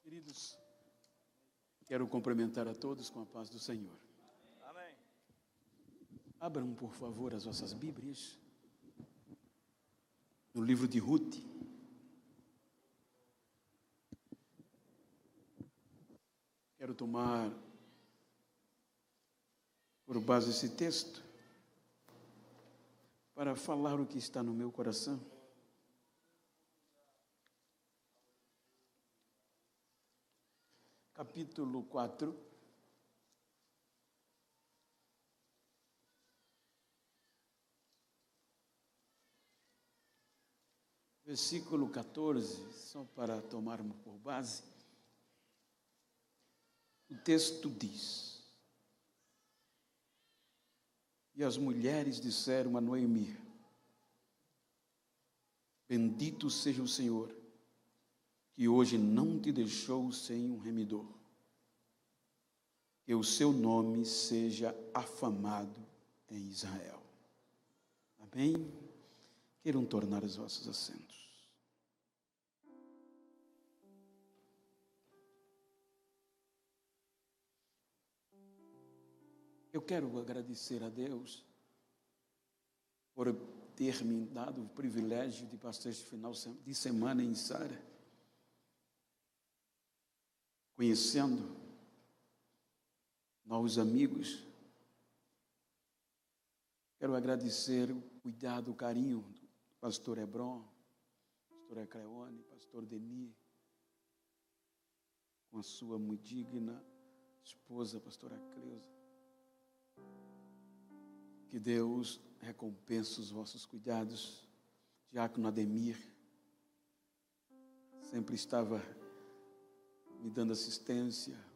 Queridos, quero cumprimentar a todos com a paz do Senhor. Amém. Abram, por favor, as vossas Bíblias no livro de Ruth. Quero tomar por base esse texto para falar o que está no meu coração. Capítulo 4, versículo 14, só para tomarmos por base. O texto diz: E as mulheres disseram a Noemi: Bendito seja o Senhor, que hoje não te deixou sem um remidor. Que o seu nome seja afamado em Israel. Amém? Queiram tornar os vossos assentos. Eu quero agradecer a Deus por ter me dado o privilégio de passar este final de semana em Sara, conhecendo novos amigos. Quero agradecer o cuidado, o carinho do pastor Hebron, pastor Ecleone, pastor Denis, com a sua muito digna esposa, pastora Cleusa. Que Deus recompense os vossos cuidados. Diácono Ademir sempre estava me dando assistência.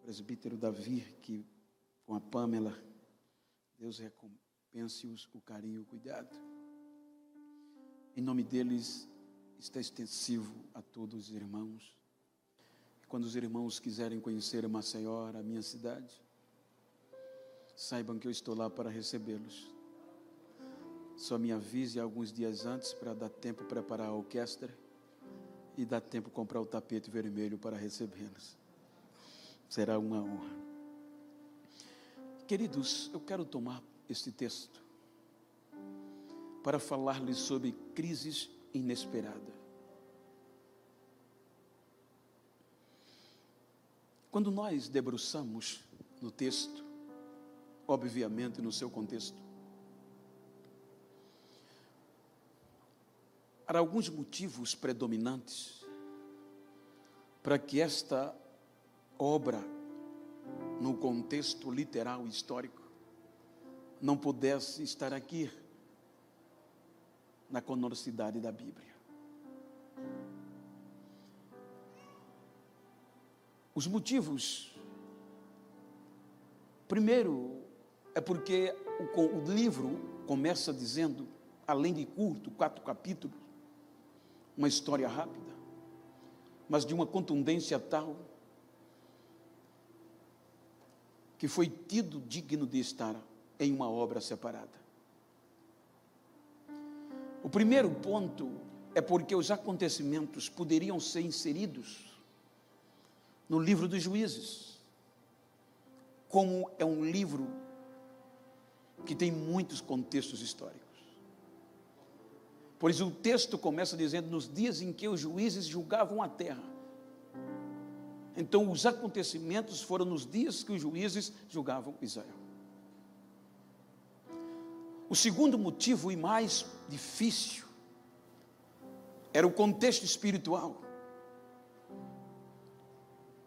Presbítero Davi, que com a Pâmela, Deus recompense-os o carinho e o cuidado. Em nome deles está extensivo a todos os irmãos. E quando os irmãos quiserem conhecer Maceió, a minha cidade, saibam que eu estou lá para recebê-los. Só me avise alguns dias antes para dar tempo preparar a orquestra e dar tempo comprar o tapete vermelho para recebê-los. Será uma honra. Queridos, eu quero tomar este texto para falar-lhes sobre crises inesperadas. Quando nós debruçamos no texto, obviamente no seu contexto, há alguns motivos predominantes para que esta obra, no contexto literal e histórico, não pudesse estar aqui na canonicidade da Bíblia. Os motivos, primeiro, é porque o livro começa dizendo, além de curto, 4 capítulos, uma história rápida, mas de uma contundência tal que foi tido digno de estar em uma obra separada. O primeiro ponto é porque os acontecimentos poderiam ser inseridos no livro dos Juízes, como é um livro que tem muitos contextos históricos. Pois o texto começa dizendo, nos dias em que os juízes julgavam a terra. Então, os acontecimentos foram nos dias que os juízes julgavam Israel. O segundo motivo, e mais difícil, era o contexto espiritual.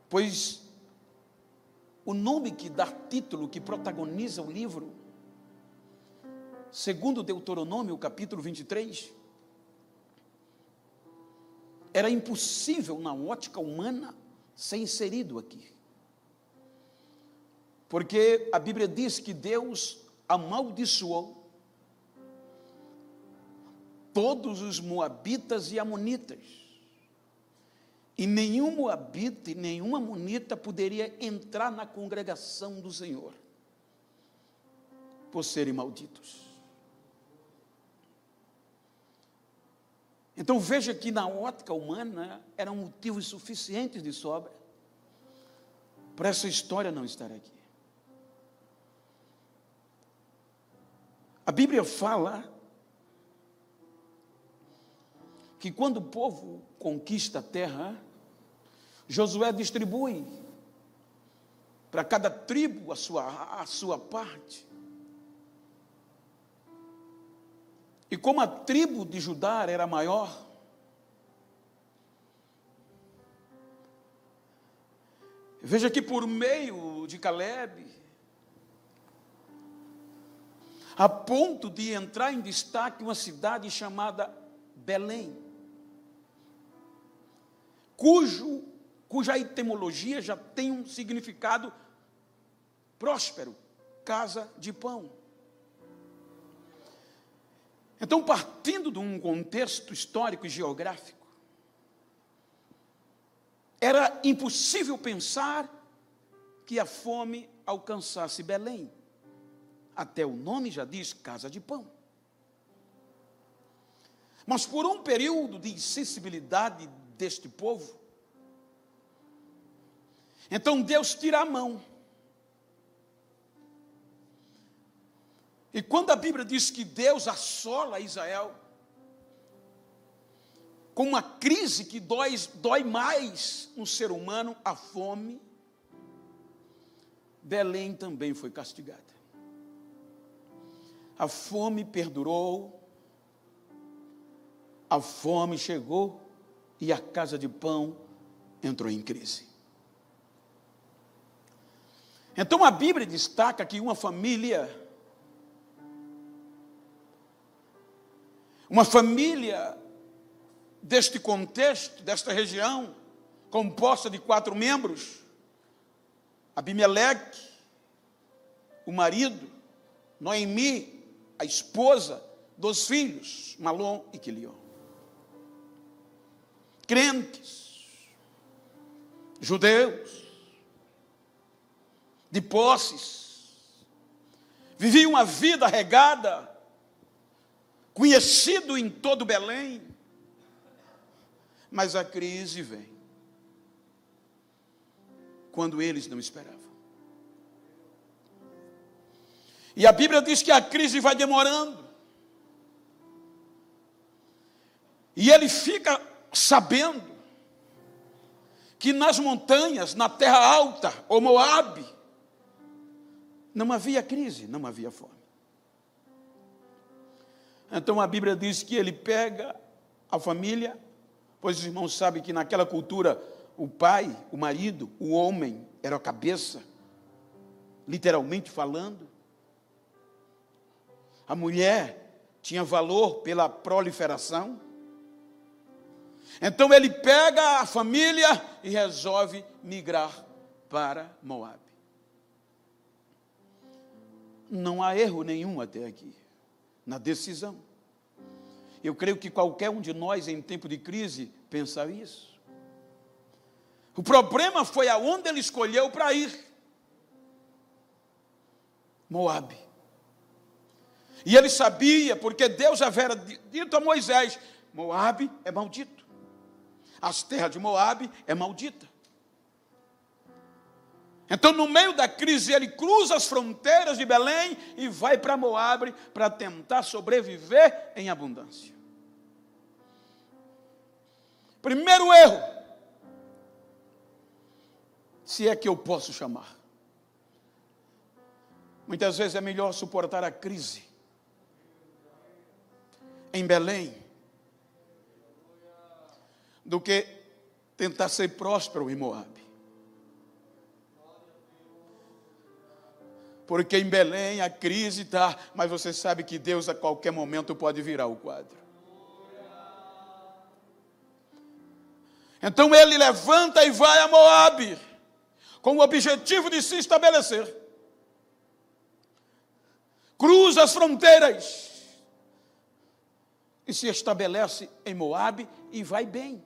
Pois o nome que dá título, que protagoniza o livro, segundo Deuteronômio, capítulo 23, era impossível na ótica humana ser inserido aqui. Porque a Bíblia diz que Deus amaldiçoou todos os moabitas e amonitas. E nenhum moabita e nenhuma amonita poderia entrar na congregação do Senhor, por serem malditos. Então veja que na ótica humana eram motivos suficientes de sobra para essa história não estar aqui. A Bíblia fala que quando o povo conquista a terra, Josué distribui para cada tribo a sua parte. E como a tribo de Judá era maior, veja que por meio de Calebe, a ponto de entrar em destaque uma cidade chamada Belém, cuja etimologia já tem um significado próspero, casa de pão. Então, partindo de um contexto histórico e geográfico, era impossível pensar que a fome alcançasse Belém. Até o nome já diz casa de pão. Mas por um período de insensibilidade deste povo, então Deus tira a mão. E quando a Bíblia diz que Deus assola Israel com uma crise que dói mais no ser humano, a fome, Belém também foi castigada. A fome perdurou, a fome chegou e a casa de pão entrou em crise. Então a Bíblia destaca que uma família deste contexto, desta região, composta de 4 membros, Abimeleque, o marido, Noemi, a esposa, 2 filhos, Malom e Quilion. Crentes, judeus, de posses, viviam uma vida regada, conhecido em todo Belém, mas a crise vem quando eles não esperavam. E a Bíblia diz que a crise vai demorando. E ele fica sabendo que nas montanhas, na terra alta, ou Moabe, não havia crise, não havia fome. Então a Bíblia diz que ele pega a família, pois os irmãos sabem que naquela cultura o pai, o marido, o homem era a cabeça, literalmente falando. A mulher tinha valor pela proliferação. Então ele pega a família e resolve migrar para Moabe. Não há erro nenhum até aqui na decisão. Eu creio que qualquer um de nós em tempo de crise pensa isso. O problema foi aonde ele escolheu para ir. Moabe. E ele sabia, porque Deus havia dito a Moisés, Moabe é maldito. As terras de Moabe é maldita. Então, no meio da crise, ele cruza as fronteiras de Belém e vai para Moabe para tentar sobreviver em abundância. Primeiro erro, se é que eu posso chamar. Muitas vezes é melhor suportar a crise em Belém do que tentar ser próspero em Moabe. Porque em Belém a crise está, mas você sabe que Deus a qualquer momento pode virar o quadro. Então ele levanta e vai a Moabe, com o objetivo de se estabelecer. Cruza as fronteiras e se estabelece em Moabe e vai bem.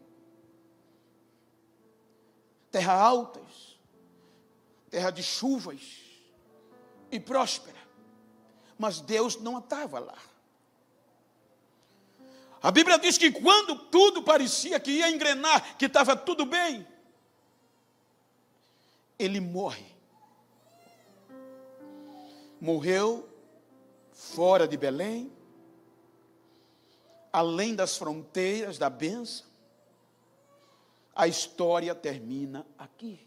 Terra altas, terra de chuvas e próspera. Mas Deus não estava lá. A Bíblia diz que quando tudo parecia que ia engrenar, que estava tudo bem, ele morre. Morreu fora de Belém, além das fronteiras da bênção. A história termina aqui.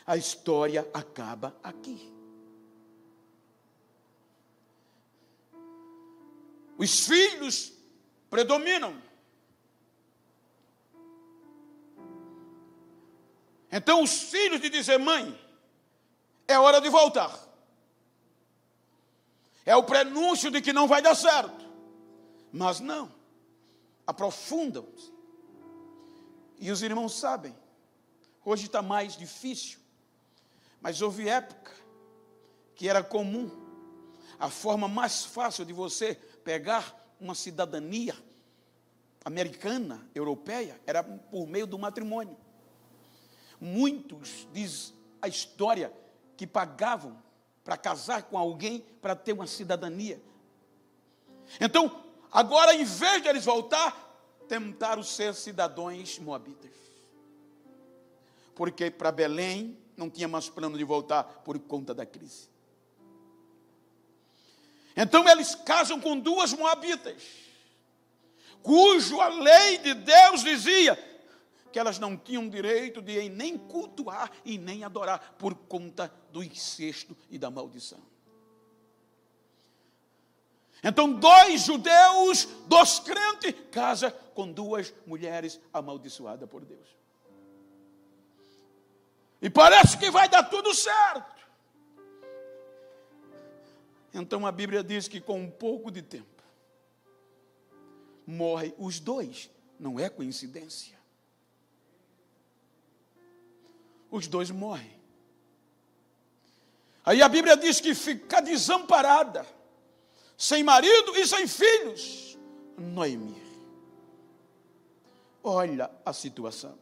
A história acaba aqui. Os filhos predominam. Então os filhos de dizer: mãe, é hora de voltar. É o prenúncio de que não vai dar certo. Mas não, aprofundam-se. E os irmãos sabem, hoje está mais difícil, mas houve época que era comum. A forma mais fácil de você pegar uma cidadania americana, europeia, era por meio do matrimônio. Muitos, diz a história, que pagavam para casar com alguém para ter uma cidadania. Então, agora, em vez de eles voltar, tentaram ser cidadãos moabitas. Porque para Belém não tinha mais plano de voltar por conta da crise. Então eles casam com duas moabitas, cujo a lei de Deus dizia que elas não tinham direito de nem cultuar e nem adorar por conta do incesto e da maldição. Então 2 judeus, 2 crentes, casam com 2 mulheres amaldiçoadas por Deus. E parece que vai dar tudo certo. Então a Bíblia diz que com um pouco de tempo, morrem os 2. Não é coincidência. Os 2 morrem. Aí a Bíblia diz que fica desamparada, sem marido e sem filhos, Noemi. Olha a situação.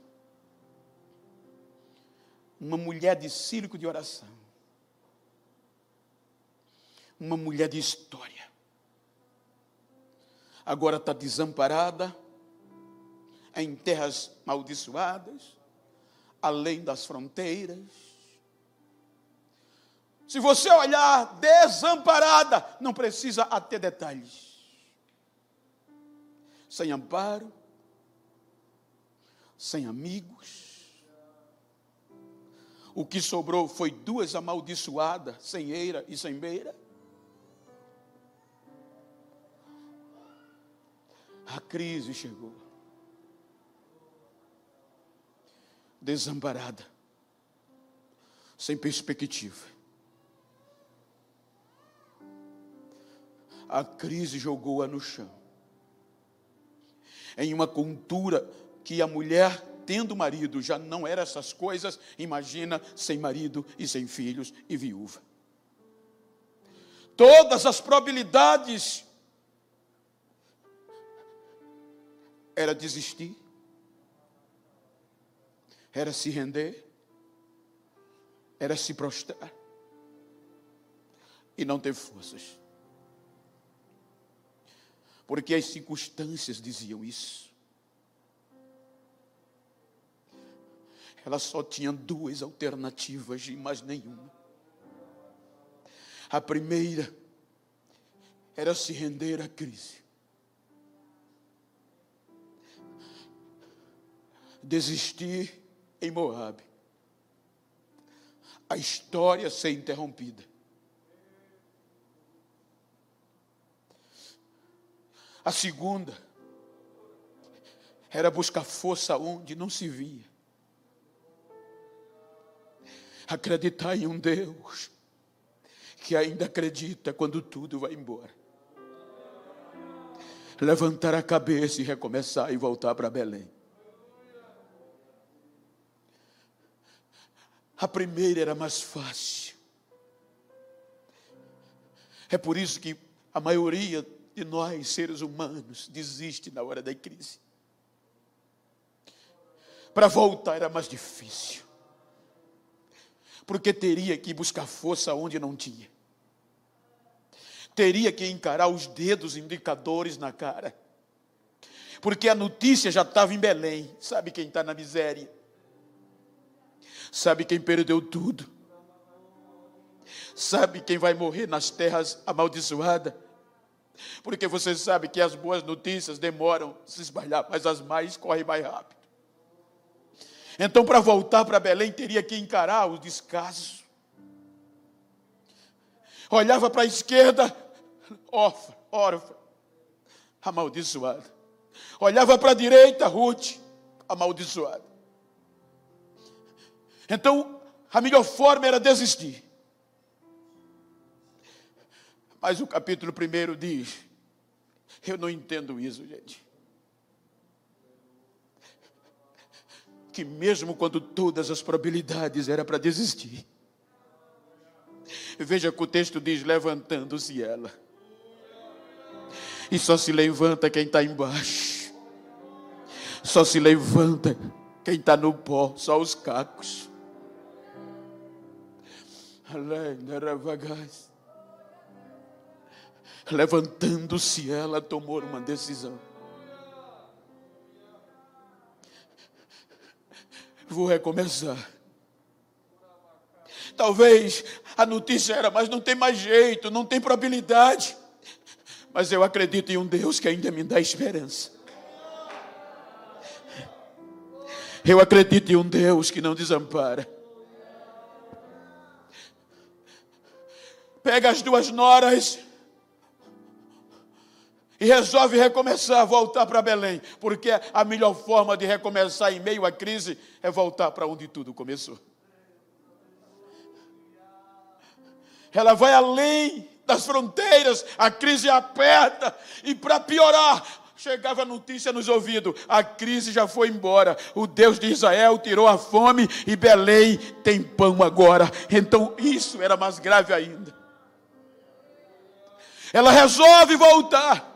Uma mulher de círculo de oração. Uma mulher de história. Agora está desamparada, em terras maldiçoadas, além das fronteiras. Se você olhar desamparada, não precisa até detalhes. Sem amparo, sem amigos. O que sobrou foi 2 amaldiçoadas, sem eira e sem beira. A crise chegou. Desamparada, sem perspectiva. A crise jogou-a no chão. Em uma cultura que a mulher, tendo marido, já não era essas coisas, imagina sem marido e sem filhos e viúva. Todas as probabilidades era desistir, era se render, era se prostrar e não ter forças. Porque as circunstâncias diziam isso. Ela só tinha 2 alternativas e mais nenhuma. A primeira era se render à crise. Desistir em Moabe. A história ser interrompida. A segunda era buscar força onde não se via. Acreditar em um Deus que ainda acredita quando tudo vai embora. Levantar a cabeça e recomeçar e voltar para Belém. A primeira era mais fácil. É por isso que a maioria de nós, seres humanos, desiste na hora da crise. Para voltar era mais difícil. Porque teria que buscar força onde não tinha. teria que encarar os dedos indicadores na cara. Porque a notícia já estava em Belém. Sabe quem está na miséria? Sabe quem perdeu tudo? Sabe quem vai morrer nas terras amaldiçoadas? Porque você sabe que as boas notícias demoram a se espalhar, mas as mais correm mais rápido. Então, para voltar para Belém, teria que encarar o descaso. Olhava para a esquerda, órfã, amaldiçoada. Olhava para a direita, Ruth, amaldiçoada. Então, a melhor forma era desistir. Mas o capítulo 1 diz, eu não entendo isso, gente. Que mesmo quando todas as probabilidades eram para desistir. Veja que o texto diz, levantando-se ela. E só se levanta quem está embaixo. Só se levanta quem está no pó, só os cacos. Levantando-se ela, tomou uma decisão. Vou recomeçar. Talvez a notícia era, mas não tem mais jeito, não tem probabilidade. Mas eu acredito em um Deus que ainda me dá esperança. Eu acredito em um Deus que não desampara. Pega as duas noras e resolve recomeçar, voltar para Belém. Porque a melhor forma de recomeçar em meio à crise é voltar para onde tudo começou. Ela vai além das fronteiras, a crise aperta. E para piorar, chegava a notícia nos ouvidos, a crise já foi embora. O Deus de Israel tirou a fome e Belém tem pão agora. Então isso era mais grave ainda. Ela resolve voltar.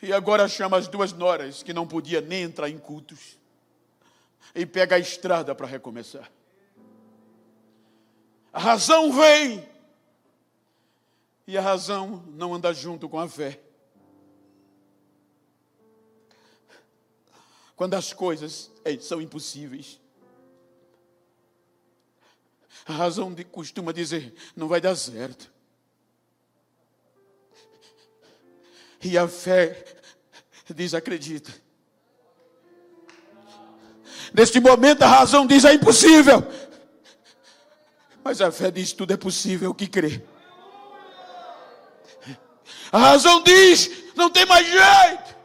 E agora chama as duas noras, que não podia nem entrar em cultos. E pega a estrada para recomeçar. A razão vem. E a razão não anda junto com a fé. Quando as coisas são impossíveis. A razão costuma dizer, não vai dar certo. E a fé diz, acredita. Neste momento a razão diz, é impossível. Mas a fé diz, tudo é possível que crê. A razão diz, não tem mais jeito.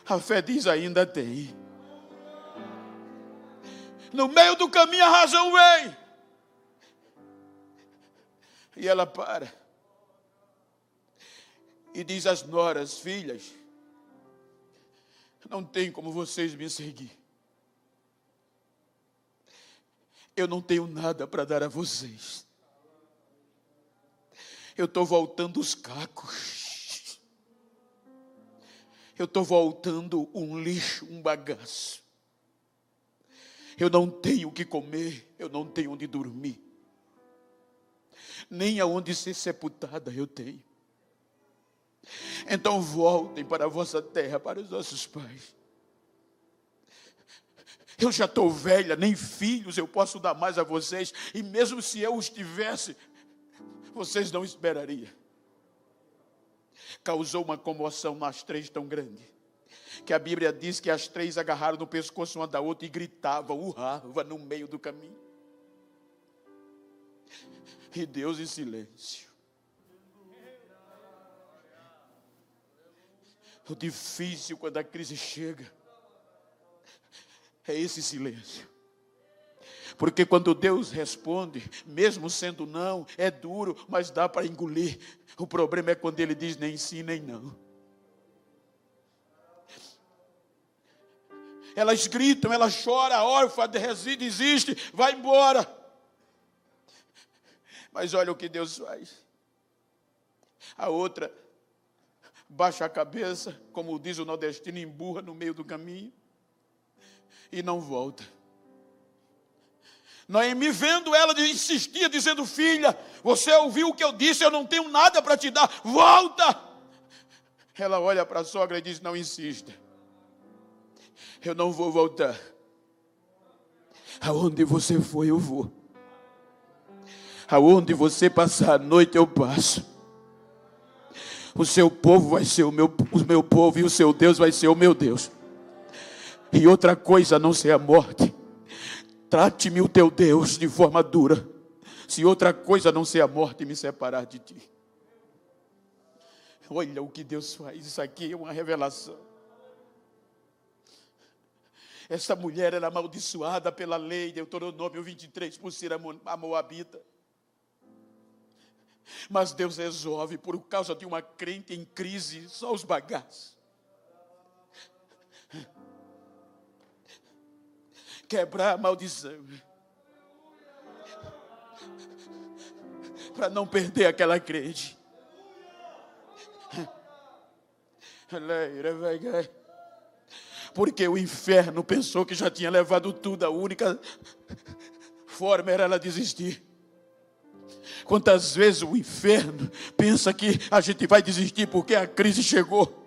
A fé diz, ainda tem. No meio do caminho a razão vem. E ela para. E diz às noras, filhas, não tem como vocês me seguir. Eu não tenho nada para dar a vocês. Eu estou voltando os cacos. Eu estou voltando um lixo, um bagaço. Eu não tenho o que comer, eu não tenho onde dormir. Nem aonde ser sepultada eu tenho. Então voltem para a vossa terra, para os vossos pais. Eu já estou velha, nem filhos eu posso dar mais a vocês. E mesmo se eu os tivesse, vocês não esperariam. Causou uma comoção nas três tão grande, que a Bíblia diz que as três agarraram no pescoço uma da outra e gritavam, urravam no meio do caminho. E Deus em silêncio. O difícil quando a crise chega é esse silêncio. Porque quando Deus responde, mesmo sendo não, é duro, mas dá para engolir. O problema é quando Ele diz nem sim, nem não. Elas gritam, ela chora, órfã, desiste, vai embora. Mas olha o que Deus faz. A outra baixa a cabeça, como diz o nordestino, emburra no meio do caminho. E não volta. Noemi, vendo ela, insistia, dizendo: filha, você ouviu o que eu disse, eu não tenho nada para te dar, volta. Ela olha para a sogra e diz: não insista, eu não vou voltar. Aonde você for, eu vou. Aonde você passar a noite, eu passo. O seu povo vai ser o meu povo, e o seu Deus vai ser o meu Deus. E outra coisa a não ser a morte. Trate-me o teu Deus de forma dura, se outra coisa a não ser a morte me separar de ti. Olha o que Deus faz, isso aqui é uma revelação. Essa mulher era amaldiçoada pela lei, Deuteronômio 23, por ser a moabita. Mas Deus resolve, por causa de uma crente em crise, só os bagaços, quebrar a maldição, para não perder aquela crente. Porque o inferno pensou que já tinha levado tudo, a única forma era ela desistir. Quantas vezes o inferno pensa que a gente vai desistir porque a crise chegou.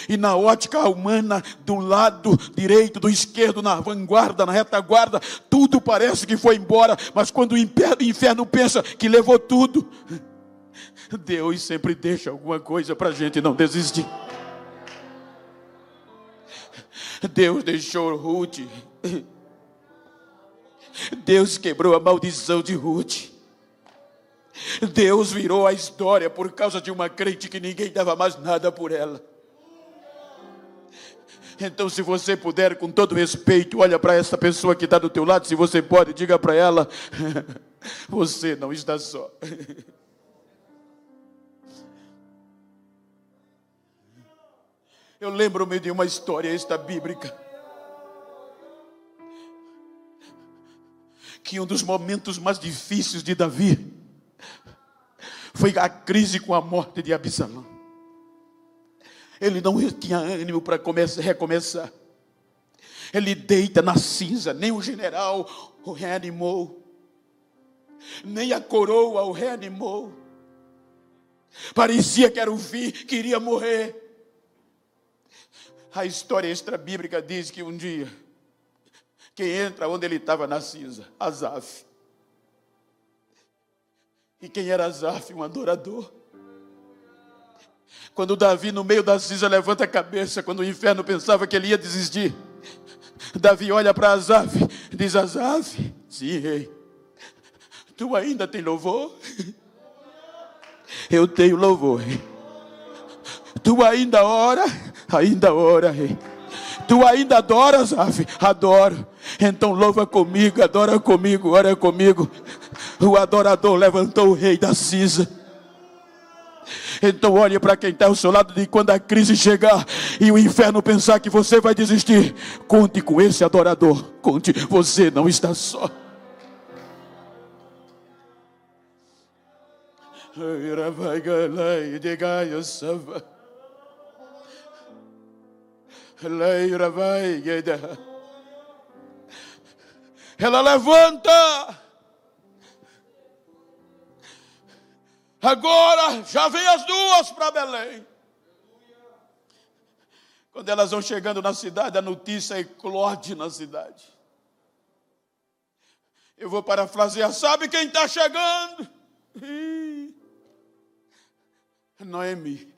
E na ótica humana, do lado direito, do esquerdo, na vanguarda, na retaguarda, tudo parece que foi embora. Mas quando o inferno pensa que levou tudo, Deus sempre deixa alguma coisa para a gente não desistir. Deus deixou Ruth. Deus quebrou a maldição de Ruth. Deus virou a história por causa de uma crente que ninguém dava mais nada por ela. Então, se você puder, com todo respeito, olha para essa pessoa que está do teu lado, se você pode, diga para ela: você não está só. Eu lembro-me de uma história esta bíblica, que um dos momentos mais difíceis de Davi foi a crise com a morte de Absalão. Ele não tinha ânimo para recomeçar. Ele deita na cinza. Nem o general o reanimou, nem a coroa o reanimou. Parecia que era o fim, queria morrer. A história extra-bíblica diz que um dia, quem entra onde ele estava na cinza? Asaf. E quem era Asaf? Um adorador. Quando Davi, no meio da cinza, levanta a cabeça, quando o inferno pensava que ele ia desistir, Davi olha para Asaf, diz: Asaf, sim, rei, tu ainda tem louvor? Eu tenho louvor, rei. Tu ainda ora? Ainda ora, rei. Tu ainda adoras, Asaf? Adoro. Então louva comigo, adora comigo, ora comigo. O adorador levantou o rei da cinza. Então olhe para quem está ao seu lado, e quando a crise chegar e o inferno pensar que você vai desistir, conte com esse adorador. Conte, você não está só. Ela levanta. Agora já vem as duas para Belém. Quando elas vão chegando na cidade, a notícia eclode na cidade. Eu vou parafrasear: sabe quem está chegando? Noemi.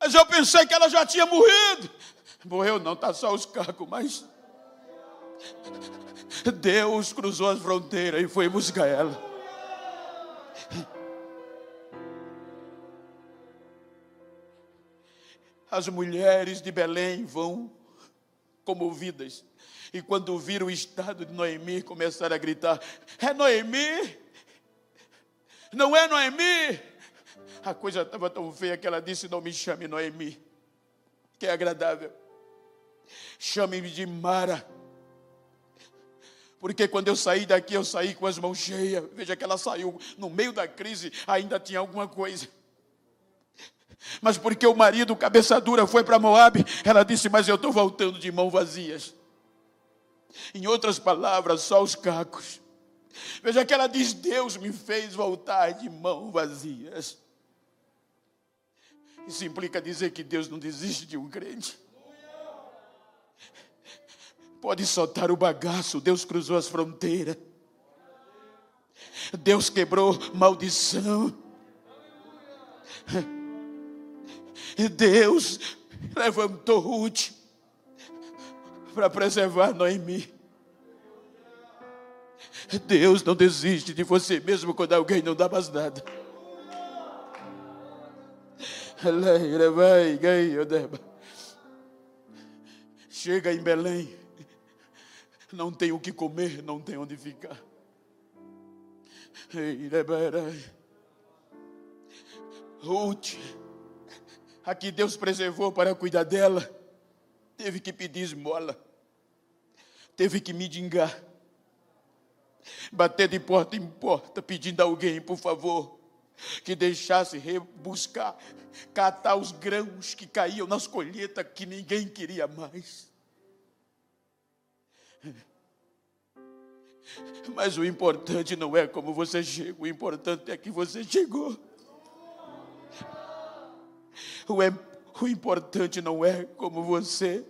Mas eu pensei que ela já tinha morrido. Morreu não, está só os cacos, mas Deus cruzou as fronteiras e foi buscar ela. As mulheres de Belém vão comovidas. E quando viram o estado de Noemi, começaram a gritar: é Noemi? Não é Noemi? A coisa estava tão feia que ela disse: não me chame Noemi, que é agradável. Chame-me de Mara. Porque quando eu saí daqui, eu saí com as mãos cheias. Veja que ela saiu no meio da crise, ainda tinha alguma coisa. Mas porque o marido, cabeça dura, foi para Moabe, ela disse: mas eu estou voltando de mãos vazias. Em outras palavras, só os cacos. Veja que ela diz: Deus me fez voltar de mãos vazias. Isso implica dizer que Deus não desiste de um crente. Pode soltar o bagaço. Deus cruzou as fronteiras. Deus quebrou maldição. Deus levantou Ruth para preservar Noemi. Deus não desiste de você mesmo quando alguém não dá mais nada. Chega em Belém, não tem o que comer, não tem onde ficar. Ruth, a que Deus preservou para cuidar dela, teve que pedir esmola, teve que mendigar, bater de porta em porta, pedindo a alguém, por favor, que deixasse rebuscar, catar os grãos que caíam nas colheitas que ninguém queria mais. Mas o importante não é como você chega, o importante é que você chegou. O importante não é como você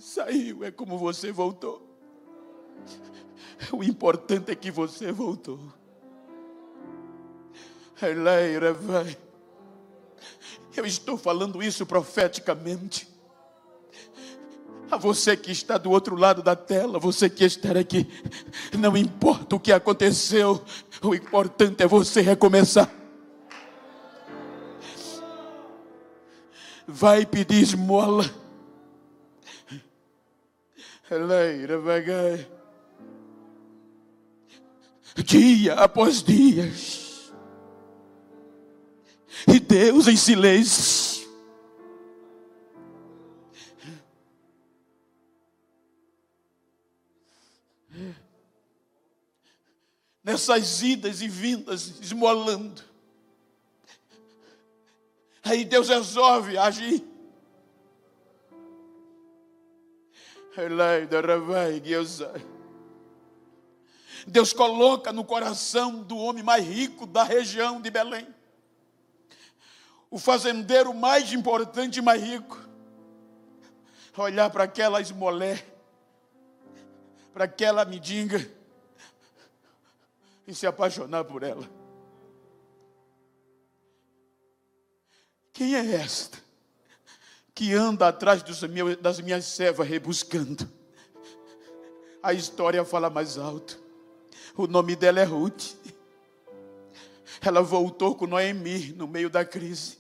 saiu, é como você voltou. O importante é que você voltou. Eu estou falando isso profeticamente. A você que está do outro lado da tela, você que está aqui, não importa o que aconteceu, o importante é você recomeçar. Vai pedir esmola. Dia após dias. E Deus em silêncio. Nessas idas e vindas, esmolando. Aí Deus resolve agir. Deus coloca no coração do homem mais rico da região de Belém, o fazendeiro mais importante e mais rico, olhar para aquela esmolé, para aquela mendiga e se apaixonar por ela. Quem é esta que anda atrás das minhas servas rebuscando? A história fala mais alto. O nome dela é Ruth. Ela voltou com Noemi no meio da crise.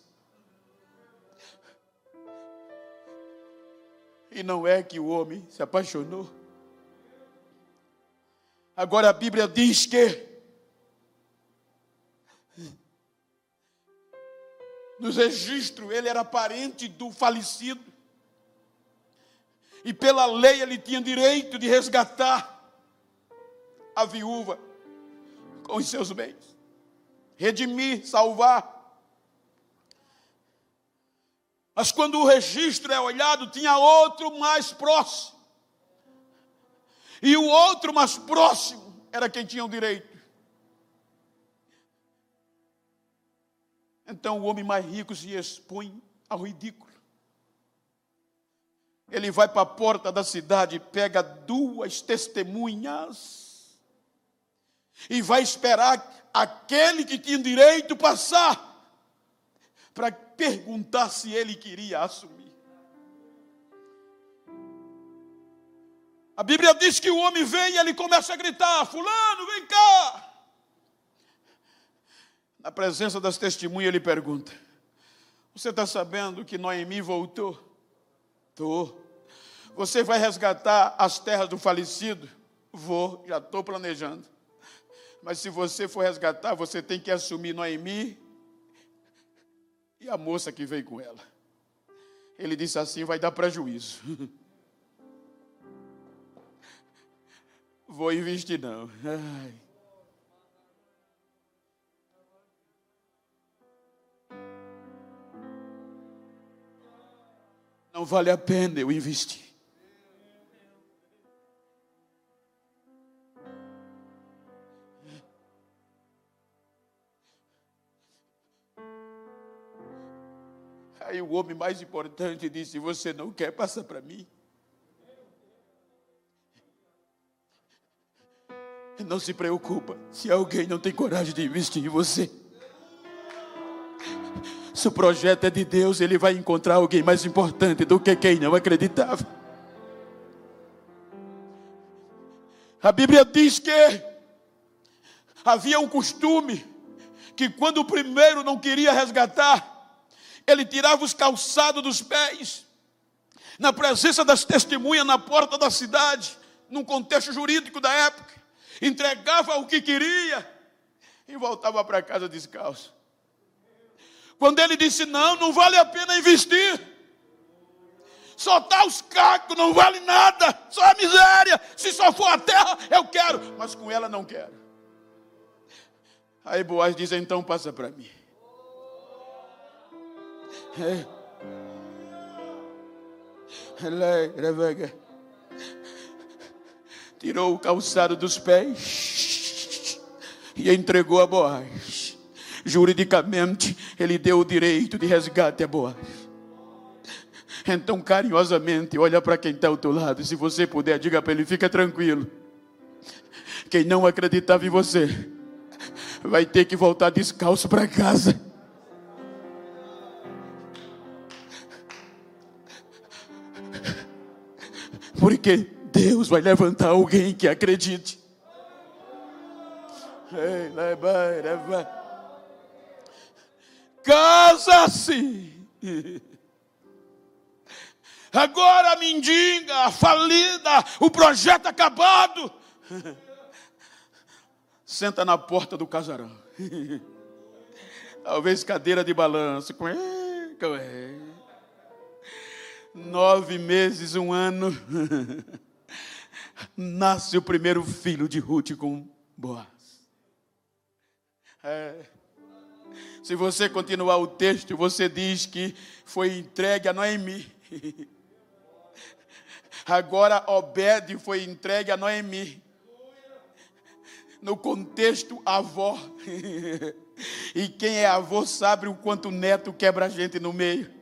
E não é que o homem se apaixonou. Agora a Bíblia diz que nos registros ele era parente do falecido. E pela lei ele tinha direito de resgatar a viúva com os seus bens. Redimir, salvar. Mas quando o registro é olhado, tinha outro mais próximo. E o outro mais próximo era quem tinha o direito. Então o homem mais rico se expõe ao ridículo. Ele vai para a porta da cidade, pega 2 testemunhas e vai esperar aquele que tinha direito passar para perguntar se ele queria assumir. A Bíblia diz que o homem vem e ele começa a gritar: fulano, vem cá. Na presença das testemunhas ele pergunta: você está sabendo que Noemi voltou? Estou. Você vai resgatar as terras do falecido? Vou, já estou planejando. Mas se você for resgatar, você tem que assumir Noemi e a moça que veio com ela. Ele disse assim: vai dar prejuízo. Vou investir não. Ai. Não vale a pena eu investir. o homem mais importante, disse: você não quer, passa para mim. Não se preocupa se alguém não tem coragem de investir em você. Se o projeto é de Deus, Ele vai encontrar alguém mais importante do que quem não acreditava. A Bíblia diz que havia um costume que quando o primeiro não queria resgatar, ele tirava os calçados dos pés, na presença das testemunhas na porta da cidade, num contexto jurídico da época, entregava o que queria e voltava para casa descalço. Quando ele disse: não vale a pena investir, só tá os cacos, não vale nada, só a miséria, se só for a terra eu quero, mas com ela não quero. Aí Boaz diz: então passa para mim. Tirou o calçado dos pés e entregou a Boaz. Juridicamente, ele deu o direito de resgate a Boaz. Então, carinhosamente, olha para quem está ao teu lado. Se você puder, diga para ele: fica tranquilo. Quem não acreditava em você vai ter que voltar descalço para casa. Porque Deus vai levantar alguém que acredite. Casa-se. Agora a mendiga, a falida, o projeto acabado, senta na porta do casarão. Talvez cadeira de balanço. 9 meses, 1 ano. Nasce o primeiro filho de Ruth com Boaz. Se você continuar o texto, você diz que foi entregue a Noemi. Agora Obed foi entregue a Noemi. No contexto, avó. E quem é avô sabe o quanto o neto quebra a gente no meio.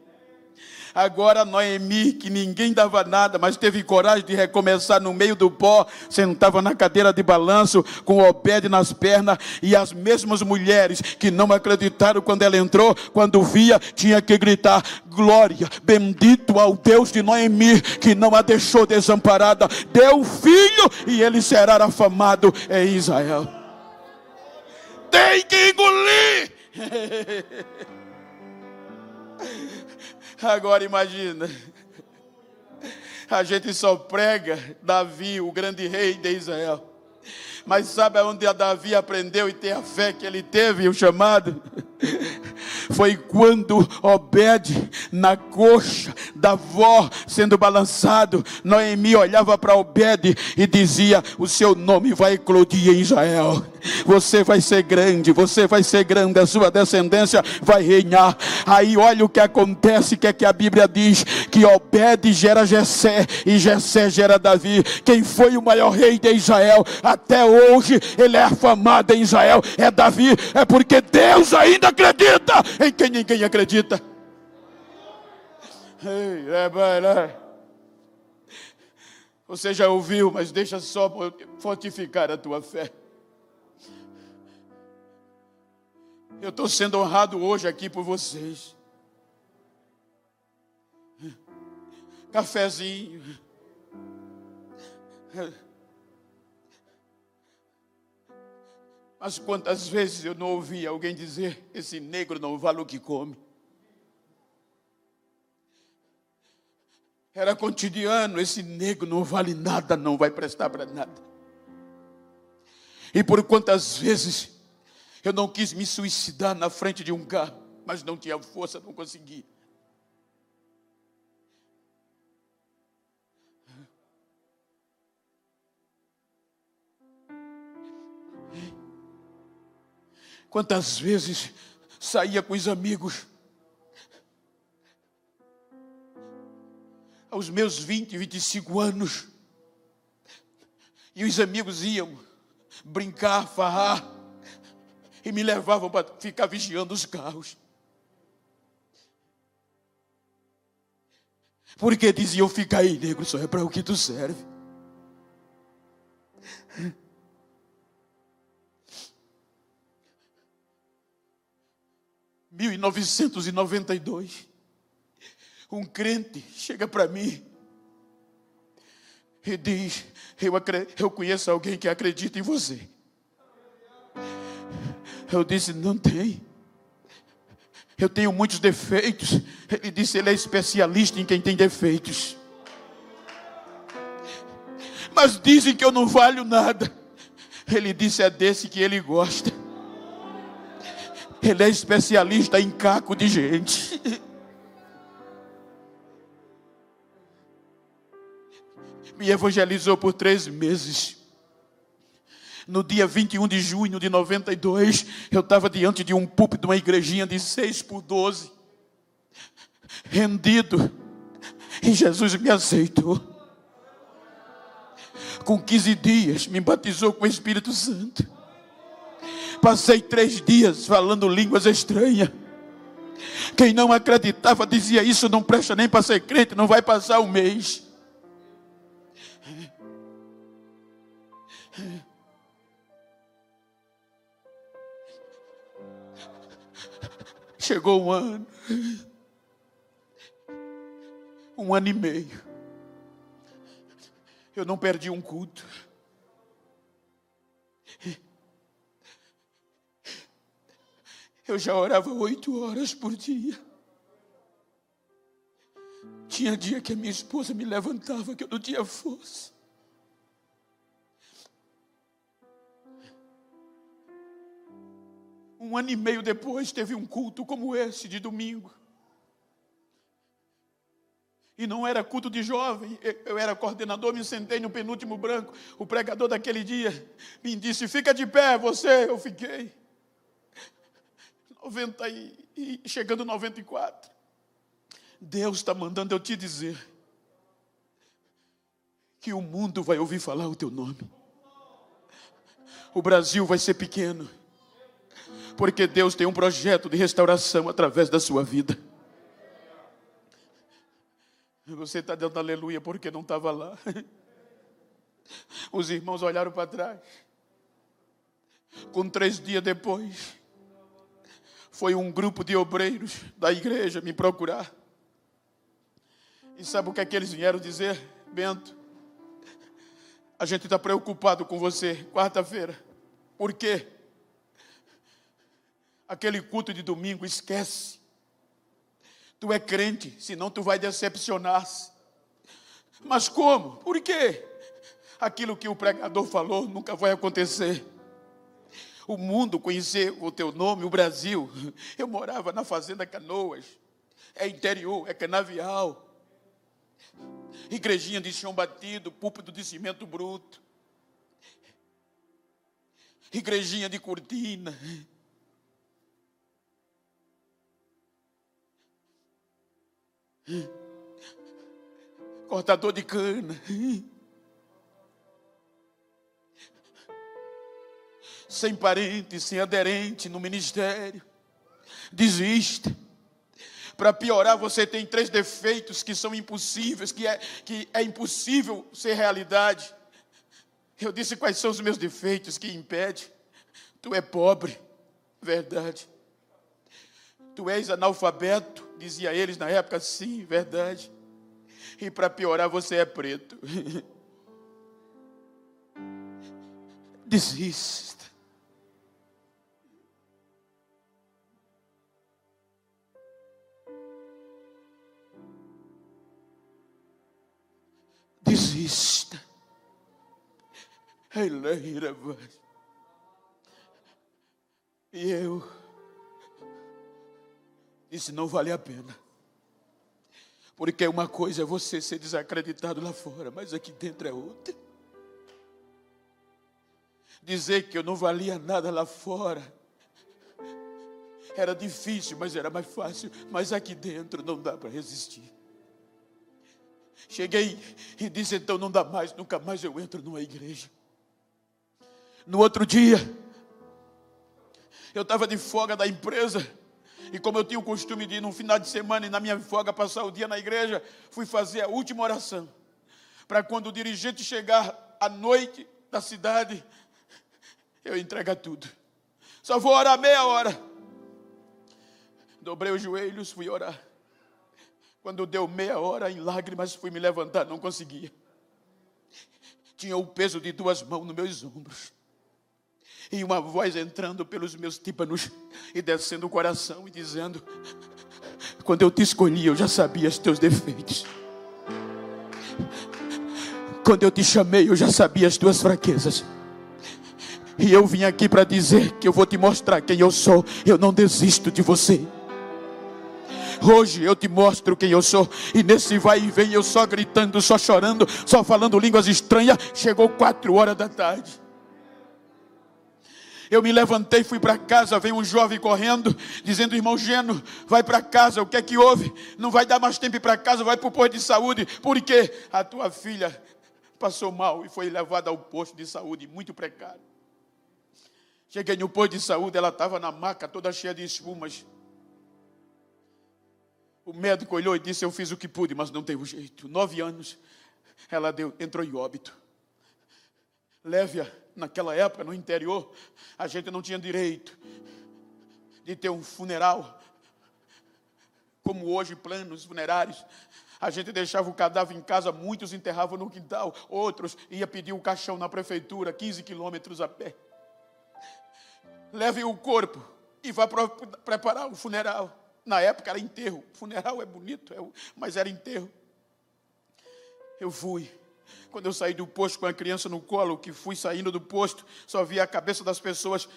Agora Noemi, que ninguém dava nada, mas teve coragem de recomeçar no meio do pó, sentava na cadeira de balanço, com o Obed nas pernas, e as mesmas mulheres que não acreditaram quando ela entrou, quando via, tinha que gritar: glória, bendito ao Deus de Noemi, que não a deixou desamparada, deu filho, e ele será afamado em Israel. Tem que engolir. Agora imagina, a gente só prega Davi, o grande rei de Israel, mas sabe aonde a Davi aprendeu e ter a fé que ele teve, o chamado? Foi quando Obed, na coxa da avó, sendo balançado, Noemi olhava para Obed e dizia: o seu nome vai eclodir em Israel. Você vai ser grande, a sua descendência vai reinar. Aí olha o que acontece, que a Bíblia diz: que Obed gera Jessé, e Jessé gera Davi. Quem foi o maior rei de Israel? Até hoje ele é afamado em Israel, é Davi. É porque Deus ainda acredita em quem ninguém acredita. Você já ouviu, mas deixa só fortificar a tua fé. Eu estou sendo honrado hoje aqui por vocês. Cafezinho. Mas quantas vezes eu não ouvi alguém dizer: esse negro não vale o que come. Era cotidiano: esse negro não vale nada, não vai prestar para nada. E por quantas vezes eu não quis me suicidar na frente de um carro, mas não tinha força, não conseguia. Quantas vezes saía com os amigos, aos meus 20, 25 anos, e os amigos iam brincar, farrar, e me levavam para ficar vigiando os carros. Porque diziam: fica aí, negro, só é para o que tu serve. Em 1992, um crente chega para mim e diz: eu conheço alguém que acredita em você. Eu disse: não tem. Eu tenho muitos defeitos. Ele disse: ele é especialista em quem tem defeitos. Mas dizem que eu não valho nada. Ele disse: é desse que ele gosta. Ele é especialista em caco de gente. Me evangelizou por 3 meses. No dia 21 de junho de 92, eu estava diante de um púlpito de uma igrejinha de 6x12, rendido, e Jesus me aceitou. Com 15 dias, me batizou com o Espírito Santo. Passei 3 dias falando línguas estranhas. Quem não acreditava dizia: isso não presta nem para ser crente, não vai passar um mês. Chegou um ano e meio, eu não perdi um culto. Eu já orava 8 horas por dia. Tinha dia que a minha esposa me levantava que eu não tinha força. Um ano e meio depois, teve um culto como esse, de domingo. E não era culto de jovem, eu era coordenador, me sentei no penúltimo banco. O pregador daquele dia me disse: fica de pé, você. Eu fiquei. 90 e chegando 94. Deus está mandando eu te dizer que o mundo vai ouvir falar o teu nome. O Brasil vai ser pequeno, porque Deus tem um projeto de restauração através da sua vida. Você está dando aleluia porque não estava lá. Os irmãos olharam para trás. Com 3 dias depois, foi um grupo de obreiros da igreja me procurar. E sabe o que é que eles vieram dizer? Bento, a gente está preocupado com você, quarta-feira. Por quê? Aquele culto de domingo, esquece. Tu é crente, senão tu vai decepcionar-se. Mas como? Por quê? Aquilo que o pregador falou nunca vai acontecer. O mundo conhecer o teu nome, o Brasil. Eu morava na fazenda Canoas. É interior, é canavial. Igrejinha de chão batido, púlpito de cimento bruto. Igrejinha de cortina. Cortador de cana. Sem parente, sem aderente no ministério. Desista. Para piorar, você tem 3 defeitos que são impossíveis, que é impossível ser realidade. Eu disse: quais são os meus defeitos que impedem? Tu é pobre, verdade. Tu és analfabeto, dizia eles na época, sim, verdade. E para piorar, você é preto. Desista. Desista. E eu disse: não vale a pena. Porque uma coisa é você ser desacreditado lá fora, mas aqui dentro é outra. Dizer que eu não valia nada lá fora era difícil, mas era mais fácil. Mas aqui dentro não dá para resistir. Cheguei e disse: então não dá mais, nunca mais eu entro numa igreja. No outro dia, eu estava de folga da empresa E como eu tinha o costume de ir no final de semana e na minha folga passar o dia na igreja, fui fazer a última oração. Para quando o dirigente chegar à noite da cidade, eu entregar tudo. Só vou orar meia hora. Dobrei os joelhos, fui orar. Quando deu meia hora, em lágrimas, fui me levantar, não conseguia. Tinha o peso de 2 mãos nos meus ombros. E uma voz entrando pelos meus tímpanos e descendo o coração e dizendo: quando eu te escolhi, eu já sabia os teus defeitos. Quando eu te chamei, eu já sabia as tuas fraquezas. E eu vim aqui para dizer que eu vou te mostrar quem eu sou. Eu não desisto de você. Hoje eu te mostro quem eu sou. E nesse vai e vem, eu só gritando, só chorando, só falando línguas estranhas. Chegou 4 horas da tarde. Eu me levantei, fui para casa, veio um jovem correndo, dizendo: irmão Geno, vai para casa, o que é que houve? Não vai dar mais tempo ir para casa, vai para o posto de saúde. Por quê? A tua filha passou mal e foi levada ao posto de saúde, muito precário. Cheguei no posto de saúde, ela estava na maca, toda cheia de espumas. O médico olhou e disse: eu fiz o que pude, mas não teve jeito. 9 anos, ela entrou em óbito. Leve-a. Naquela época, no interior, a gente não tinha direito de ter um funeral, como hoje, planos funerários. A gente deixava o cadáver em casa, muitos enterravam no quintal, outros iam pedir o caixão na prefeitura, 15 quilômetros a pé. Leve o corpo e vá preparar o funeral. Na época era enterro, funeral é bonito, mas era enterro. Eu fui. Quando eu saí do posto com a criança no colo, que fui saindo do posto, só via a cabeça das pessoas.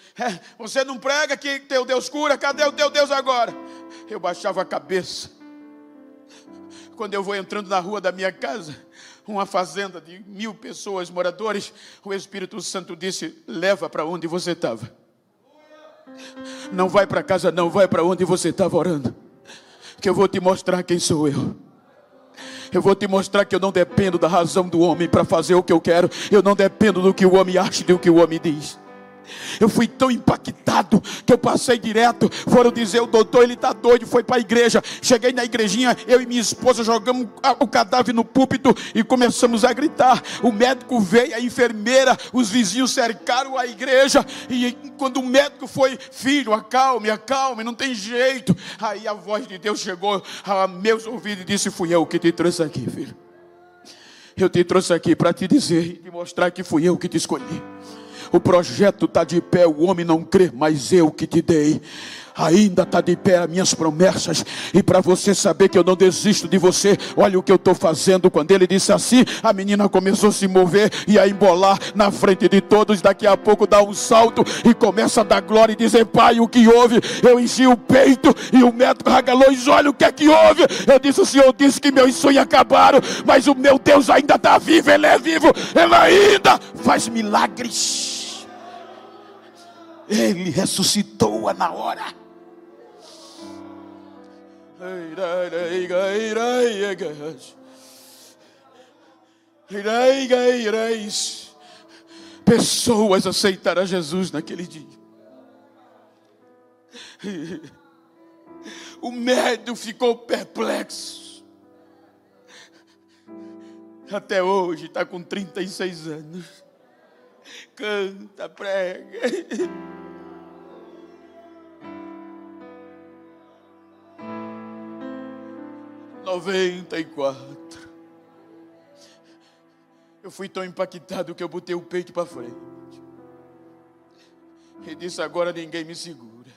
Você não prega que teu Deus cura? Cadê o teu Deus agora? Eu baixava a cabeça. Quando eu vou entrando na rua da minha casa, uma fazenda de 1000 pessoas, moradores, o Espírito Santo disse: leva para onde você estava. Não vai para casa, não, vai para onde você estava orando, que eu vou te mostrar quem sou eu. Eu vou te mostrar que eu não dependo da razão do homem para fazer o que eu quero. Eu não dependo do que o homem acha e do que o homem diz. Eu fui tão impactado que eu passei direto. Foram dizer: o doutor, ele está doido. Foi para a igreja. Cheguei na igrejinha, eu e minha esposa jogamos o cadáver no púlpito e começamos a gritar. O médico veio, a enfermeira, os vizinhos cercaram a igreja. E quando o médico foi: filho, acalme, não tem jeito. Aí a voz de Deus chegou a meus ouvidos e disse: fui eu que te trouxe aqui, filho. Eu te trouxe aqui para te dizer e te mostrar que fui eu que te escolhi. O projeto está de pé, o homem não crê, mas eu que te dei. Ainda está de pé as minhas promessas. E para você saber que eu não desisto de você, olha o que eu estou fazendo. Quando ele disse assim, a menina começou a se mover e a embolar na frente de todos. Daqui a pouco dá um salto e começa a dar glória e dizer: pai, o que houve? Eu enchi o peito e o médico regalou e disse: olha o que é que houve. Eu disse: o Senhor disse que meus sonhos acabaram, mas o meu Deus ainda está vivo. Ele é vivo, ele ainda faz milagres. Ele ressuscitou-a na hora. Pessoas aceitaram Jesus naquele dia. O médico ficou perplexo. Até hoje está com 36 anos. Canta, prega. (94) Eu fui tão impactado que eu botei o peito para frente e disse: agora ninguém me segura.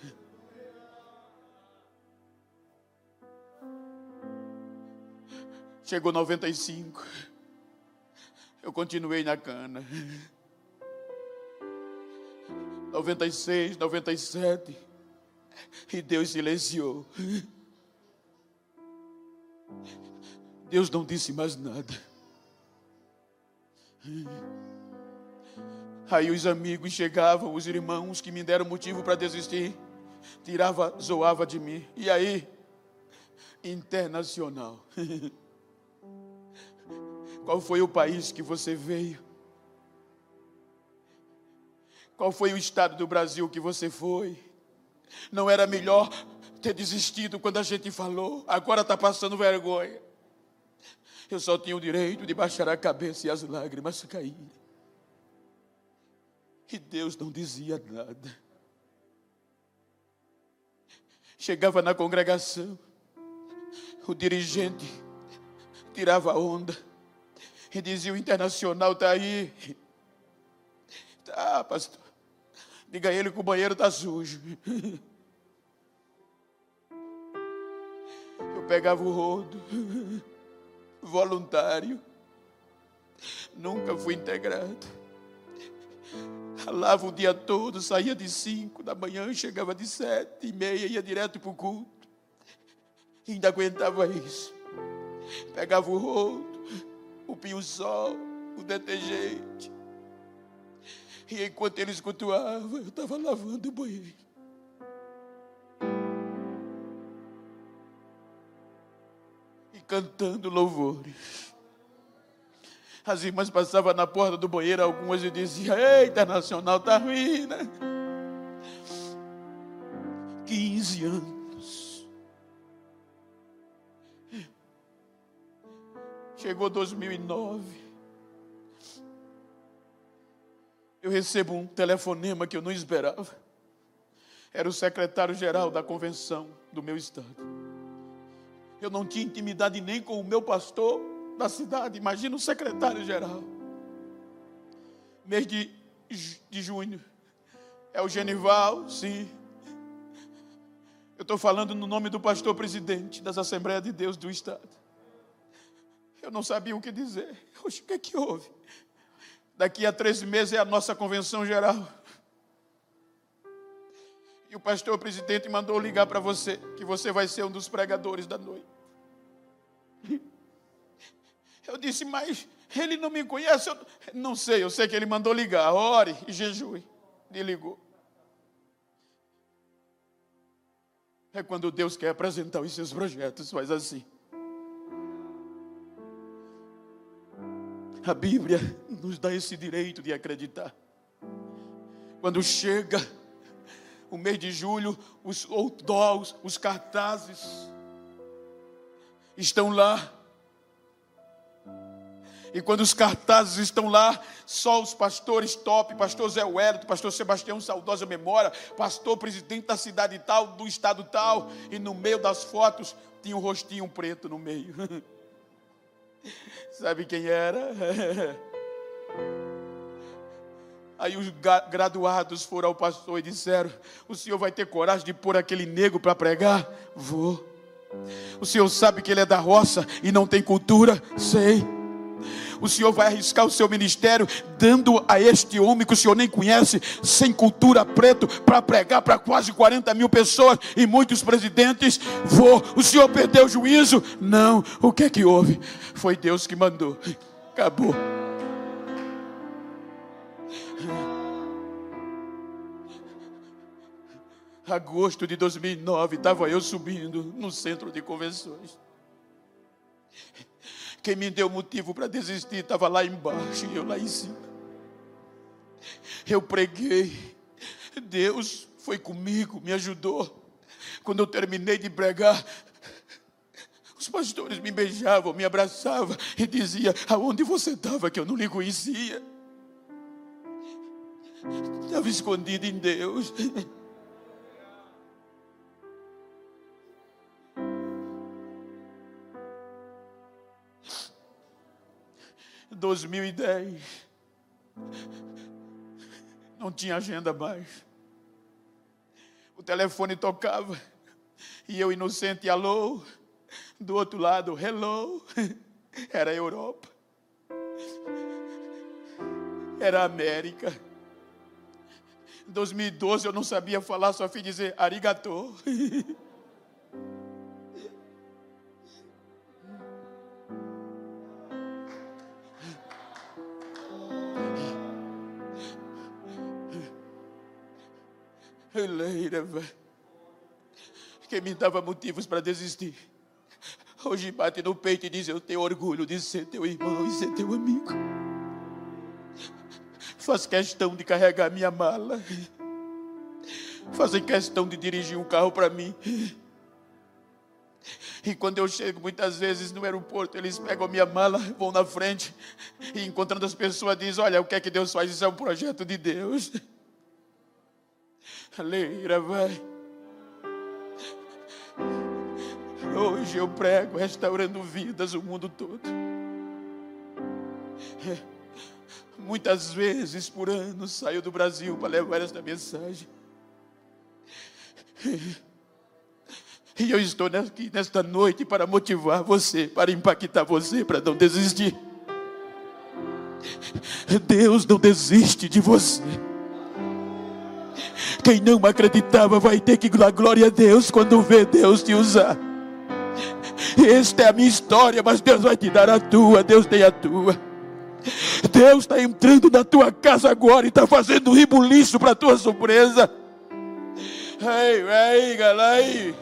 Chegou 95, eu continuei na cana. 96, 97, e Deus silenciou. Deus não disse mais nada. Aí os amigos chegavam, os irmãos que me deram motivo para desistir, zoava de mim. E aí, internacional. Qual foi o país que você veio? Qual foi o estado do Brasil que você foi? Não era melhor ter desistido quando a gente falou. Agora está passando vergonha. Eu só tinha o direito de baixar a cabeça e as lágrimas caírem. E Deus não dizia nada. Chegava na congregação, o dirigente tirava onda e dizia: o Internacional está aí. Tá, pastor. Diga a ele que o banheiro está sujo. Eu pegava o rodo, voluntário, nunca fui integrado. Ralava o dia todo, saía de 5 da manhã, chegava de 7h30, ia direto para o culto. E ainda aguentava isso. Pegava o rodo, o pinho-sol, o detergente. E enquanto eles cultuavam, eu estava lavando o banheiro. E cantando louvores. As irmãs passavam na porta do banheiro, algumas e diziam: ei, Internacional está ruim, né? 15 anos. Chegou 2009. Eu recebo um telefonema que eu não esperava. Era o secretário-geral da convenção do meu estado. Eu não tinha intimidade nem com o meu pastor da cidade. Imagina o secretário-geral. Mês de junho. É o Genival, sim. Eu estou falando no nome do pastor presidente das Assembleias de Deus do estado. Eu não sabia o que dizer. Oxe, o que é que houve? Daqui a 3 meses é a nossa convenção geral. E o pastor presidente mandou ligar para você, que você vai ser um dos pregadores da noite. Eu disse: mas ele não me conhece? Eu não sei, eu sei que ele mandou ligar. Ore e jejue. Ele ligou. É quando Deus quer apresentar os seus projetos, faz assim. A Bíblia nos dá esse direito de acreditar. Quando chega o mês de julho, os outdoors, os cartazes estão lá. E quando os cartazes estão lá, só os pastores top, pastor Zé Wellington, pastor Sebastião, saudosa memória, pastor presidente da cidade tal, do estado tal, e no meio das fotos tinha um rostinho preto no meio. Sabe quem era? Aí os graduados foram ao pastor e disseram: o senhor vai ter coragem de pôr aquele negro para pregar? Vou. O senhor sabe que ele é da roça e não tem cultura? Sei. O senhor vai arriscar o seu ministério dando a este homem que o senhor nem conhece, sem cultura, preto, para pregar para quase 40 mil pessoas e muitos presidentes? Vou. O senhor perdeu o juízo? Não. O que é que houve? Foi Deus que mandou. Acabou. Agosto de 2009, estava eu subindo no centro de convenções. Quem me deu motivo para desistir estava lá embaixo e eu lá em cima. Eu preguei. Deus foi comigo, me ajudou. Quando eu terminei de pregar, os pastores me beijavam, me abraçavam e diziam: aonde você estava que eu não lhe conhecia? Estava escondido em Deus. 2010, não tinha agenda mais. O telefone tocava e eu, inocente, alô. Do outro lado, hello. Era a Europa, era a América. Em 2012 eu não sabia falar, só fui dizer arigato. Quem me dava motivos para desistir, hoje bate no peito e diz: eu tenho orgulho de ser teu irmão e ser teu amigo. Faz questão de carregar minha mala, fazem questão de dirigir um carro para mim. E quando eu chego muitas vezes no aeroporto, eles pegam a minha mala, vão na frente, e encontrando as pessoas dizem: olha, o que é que Deus faz? Isso é um projeto de Deus. Aleluia, vai. Hoje eu prego restaurando vidas o mundo todo. Muitas vezes por ano saio do Brasil para levar esta mensagem. E eu estou aqui nesta noite para motivar você, para impactar você, para não desistir. Deus não desiste de você. Quem não acreditava vai ter que dar glória a Deus quando vê Deus te usar. Esta é a minha história, mas Deus vai te dar a tua. Deus tem a tua. Deus está entrando na tua casa agora e está fazendo um ribuliço para a tua surpresa. Ei, galera.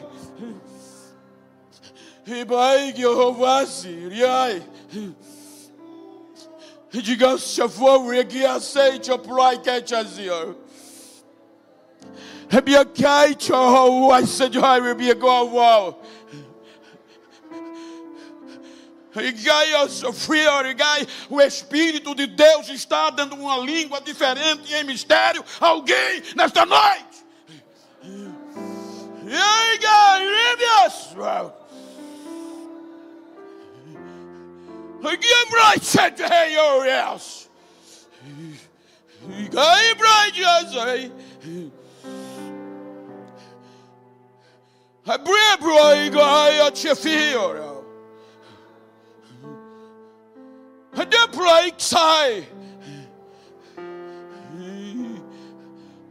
E vai que eu roubasse. Diga se eu for aqui aceite o play que te azia. Be a kite or I said you be a go wow. O Espírito de Deus está dando uma língua diferente em mistério a alguém nesta noite. The bright side,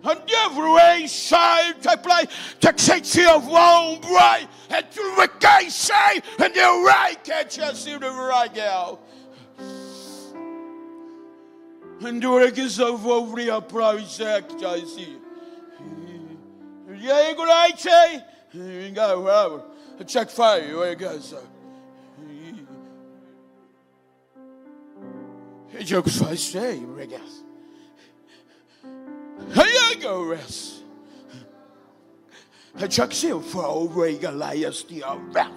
and every side to play, to take your own bright, and to the gay side, and the right catch us in the right girl. And do it is over a project, I see. Yeah, good I say, you go, check fire, I guess. Jogos vai ser, regas. Aí go rest. A chuck seal for regalias the rest.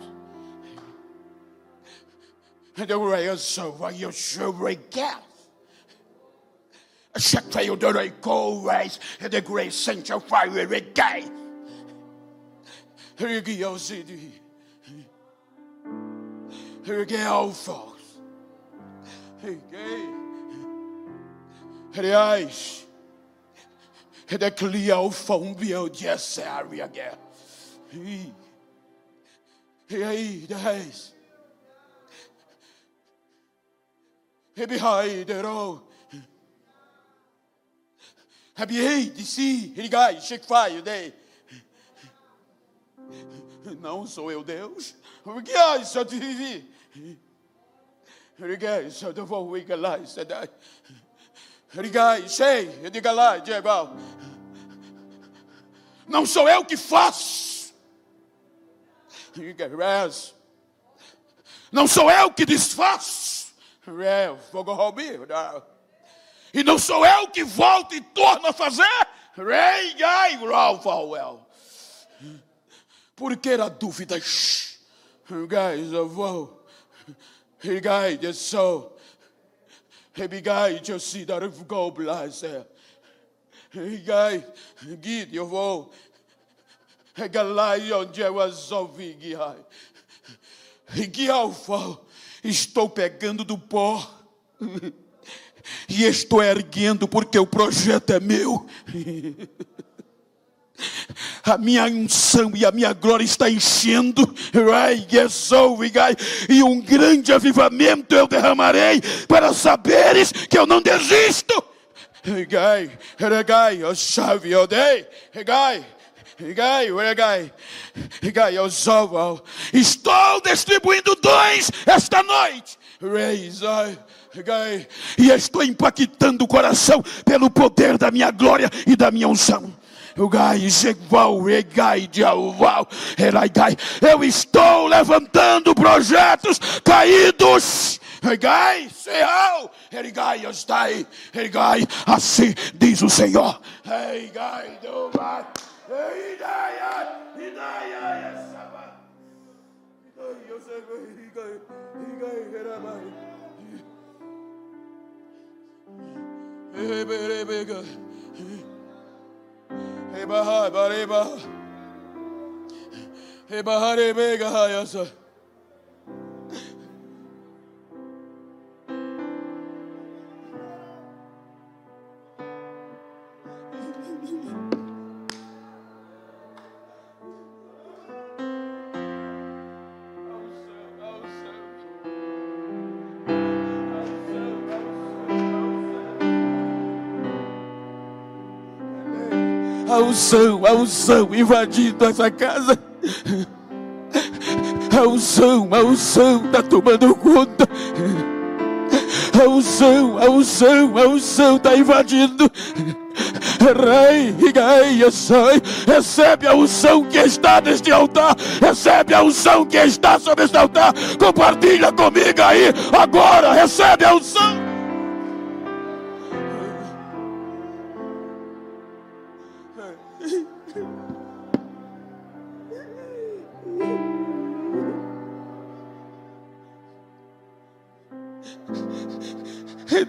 And the regas so why you should regas. A check for you the go race and the great central fire regas. Regio city. Regio folks. Aliás, é daquele alfombio de Assária. E aí, dez. E behind it all. E behind de si, ele gai, check fire, daí. Não sou eu Deus. O que é isso de viver? Rigai, só do vou regalar, sabe? Rigai, sei, eu digo lá, Diego. Não sou eu que faço. Não sou eu que desfaço. Fogo roubir. E não sou eu que volto e torno a fazer. Rigai, porque a dúvida. Guys, eu vou. Hey guy, just so. Hey guy, just see that if go bless. Hey guy, gid eu vou. Hey galai onde eu resolvi guiar. Hey guialfa, estou pegando do pó e estou erguendo porque o projeto é meu. A minha unção e a minha glória está enchendo. E um grande avivamento eu derramarei para saberes que eu não desisto. Estou distribuindo dons esta noite. E estou impactando o coração pelo poder da minha glória e da minha unção. Eu estou levantando projetos caídos. Assim diz o Senhor. A unção invadindo essa casa. A unção está tomando conta. A unção está invadindo. Recebe a unção que está neste altar. Recebe a unção que está sobre este altar. Compartilha comigo aí agora. Recebe a unção.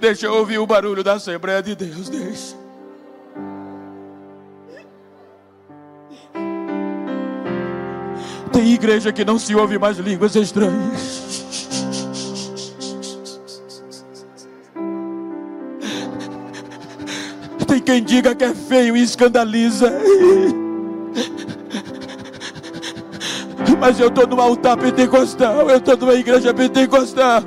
Deixa eu ouvir o barulho da Assembleia de Deus. Deixa. Tem igreja que não se ouve mais línguas estranhas. Tem quem diga que é feio e escandaliza. Mas eu estou num altar pentecostal. Eu estou numa igreja pentecostal.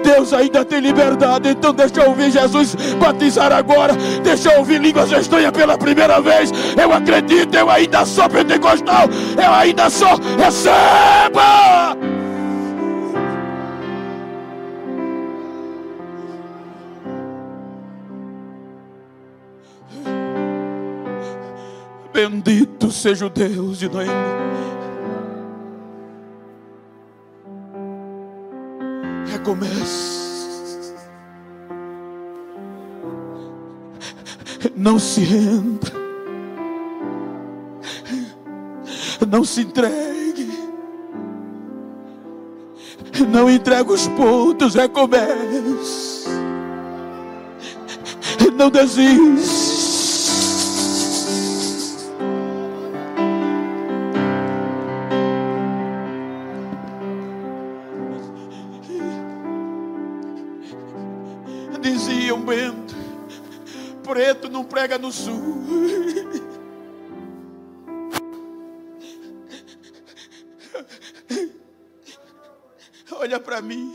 Deus ainda tem liberdade. Então deixa eu ouvir Jesus batizar agora. Deixa eu ouvir línguas estranhas pela primeira vez. Eu acredito, eu ainda sou pentecostal. Eu ainda sou. Receba! Bendito seja o Deus de Noemi. Recomece. Não se renda. Não se entregue. Não entregue os pontos. Recomece. Não desista. Diziam Bento, preto não prega no sul. Olha para mim.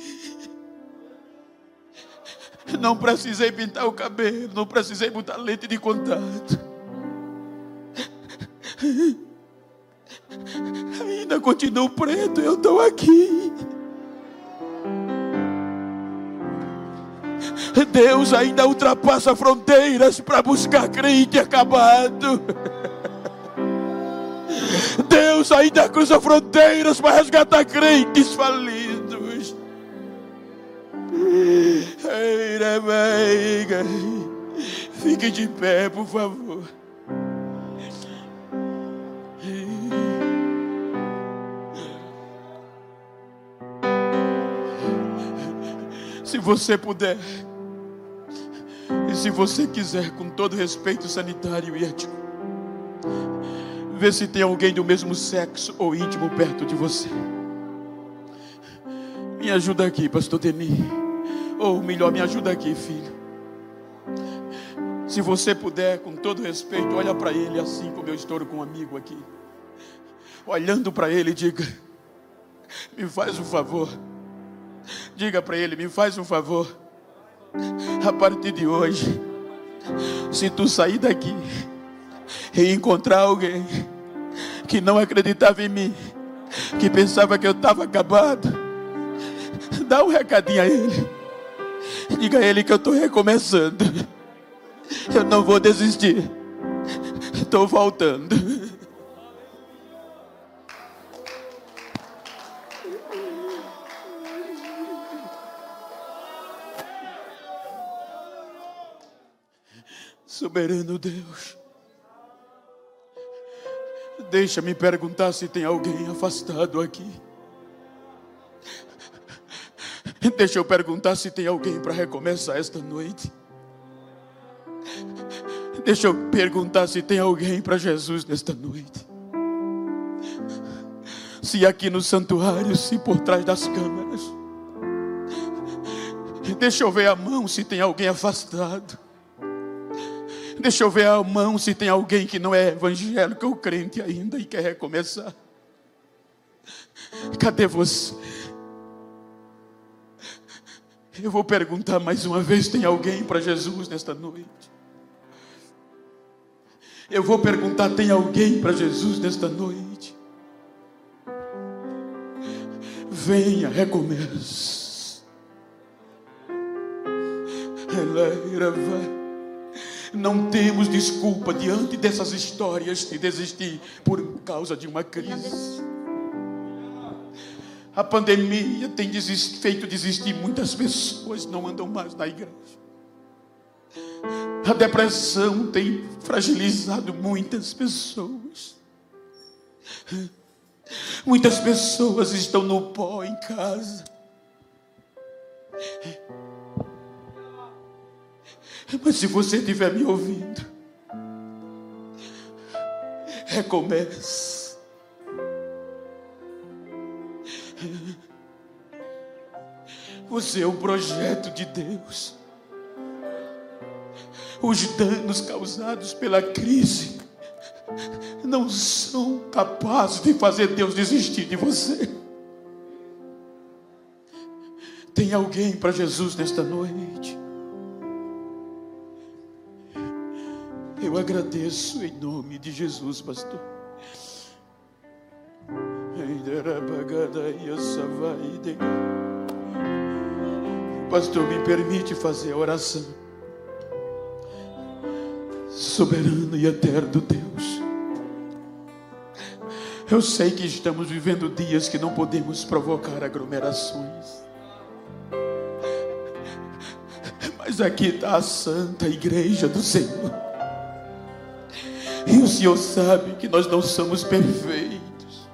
Não precisei pintar o cabelo, não precisei botar lente de contato. Ainda continuo preto, eu estou aqui. Deus ainda ultrapassa fronteiras para buscar crente acabado. Deus ainda cruza fronteiras para resgatar crentes falidos. Fique de pé, por favor. Se você puder, e se você quiser, com todo respeito sanitário e ético, vê se tem alguém do mesmo sexo ou íntimo perto de você. Me ajuda aqui, pastor Denis. Ou melhor, me ajuda aqui, filho. Se você puder, com todo respeito, olha para ele assim como eu estou com um amigo aqui. Olhando para ele, diga: me faz um favor. Diga para ele: me faz um favor. A partir de hoje, se tu sair daqui e encontrar alguém que não acreditava em mim, que pensava que eu estava acabado, dá um recadinho a ele. Diga a ele que eu estou recomeçando. Eu não vou desistir. Estou voltando. Soberano Deus, deixa-me perguntar se tem alguém afastado aqui. Deixa eu perguntar se tem alguém para recomeçar esta noite. Deixa eu perguntar se tem alguém para Jesus nesta noite. Se aqui no santuário, se por trás das câmeras. Deixa eu ver a mão se tem alguém afastado. Deixa eu ver a mão se tem alguém que não é evangélico ou crente ainda e quer recomeçar. Cadê você? Eu vou perguntar mais uma vez, tem alguém para Jesus nesta noite? Eu vou perguntar, tem alguém para Jesus nesta noite? Venha, recomece. Não temos desculpa diante dessas histórias de desistir por causa de uma crise. A pandemia tem feito desistir muitas pessoas, não andam mais na igreja. A depressão tem fragilizado muitas pessoas. Muitas pessoas estão no pó em casa. Mas se você estiver me ouvindo, recomece. Você é um projeto de Deus. Os danos causados pela crise não são capazes de fazer Deus desistir de você. Tem alguém para Jesus nesta noite? Eu agradeço em nome de Jesus, pastor. Pastor, me permite fazer a oração. Soberano e eterno Deus, eu sei que estamos vivendo dias que não podemos provocar aglomerações, mas aqui está a Santa Igreja do Senhor, e o Senhor sabe que nós não somos perfeitos,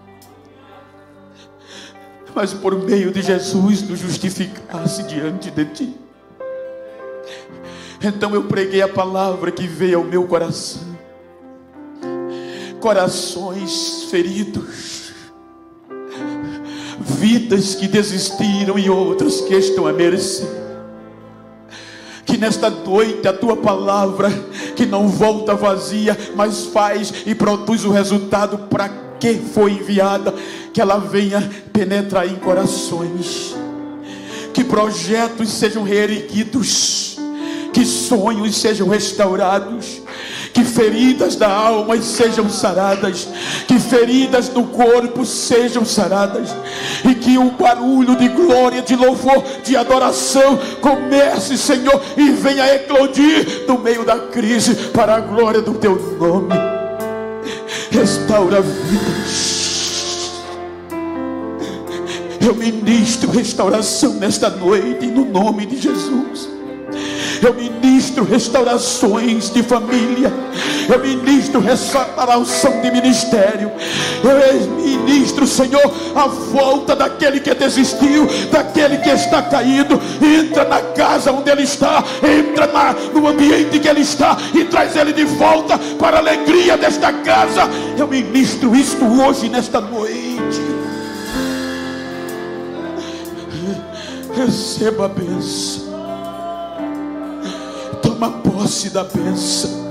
mas por meio de Jesus nos justificasse diante de Ti. Então eu preguei a palavra que veio ao meu coração. Corações feridos, vidas que desistiram e outras que estão à mercê. Que nesta noite a Tua palavra, que não volta vazia, mas faz e produz o resultado para que foi enviada, que ela venha penetrar em corações. Que projetos sejam reerguidos, que sonhos sejam restaurados, que feridas da alma sejam saradas, que feridas do corpo sejam saradas, e que o barulho de glória, de louvor, de adoração comece, Senhor, e venha eclodir no meio da crise, para a glória do Teu nome. Restaura vidas. Eu ministro restauração nesta noite, no nome de Jesus. Eu ministro restaurações de família. Eu ministro restauração de ministério. Eu ministro, Senhor, a volta daquele que desistiu, daquele que está caído. Entra na casa onde ele está, entra no ambiente que ele está e traz ele de volta para a alegria desta casa. Eu ministro isto hoje, nesta noite. Receba a bênção. Toma posse da bênção.